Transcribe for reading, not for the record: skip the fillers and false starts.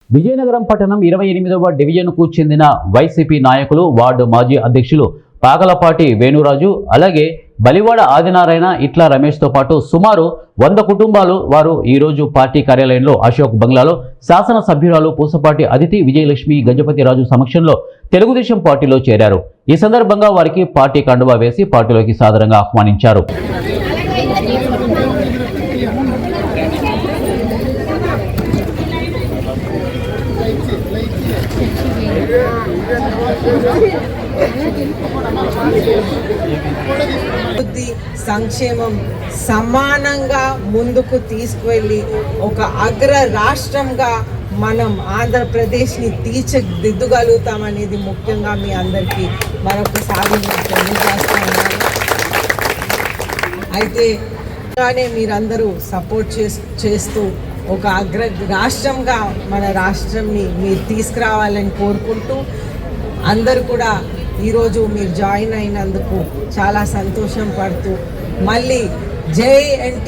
విజయనగరం పట్టణం 28వ డివిజన్కు చెందిన వైసీపీ నాయకులు వార్డు మాజీ అధ్యక్షులు పాగలపాటి వేణురాజు అలాగే బలివాడ ఆదినారాయణ ఇట్లా రమేష్తో పాటు సుమారు 100 కుటుంబాలు వారు ఈరోజు పార్టీ కార్యాలయంలో అశోక్ బంగ్లాలో శాసనసభ్యురాలు పూసపాటి అదితి విజయలక్ష్మి గజపతి రాజు సమక్షంలో తెలుగుదేశం పార్టీలో చేరారు. ఈ సందర్భంగా వారికి పార్టీ కండువా వేసి పార్టీలోకి సాదరంగా ఆహ్వానించారు. సంక్షేమం సమానంగా ముందుకు తీసుకువెళ్ళి ఒక అగ్ర రాష్ట్రంగా మనం ఆంధ్రప్రదేశ్ని తీర్చిదిద్దగలుగుతామనేది ముఖ్యంగా మీ అందరికీ మరొకసారి తెలియజేస్తున్నాను. అయితే మీరందరూ సపోర్ట్ చేస్తూ ఒక అగ్ర రాష్ట్రంగా మన రాష్ట్రంని మీరు తీసుకురావాలని కోరుకుంటూ అందరూ కూడా ఈరోజు మీరు జాయిన్ అయినందుకు చాలా సంతోషం పడుతూ మళ్ళీ జై ఎన్టీఆర్.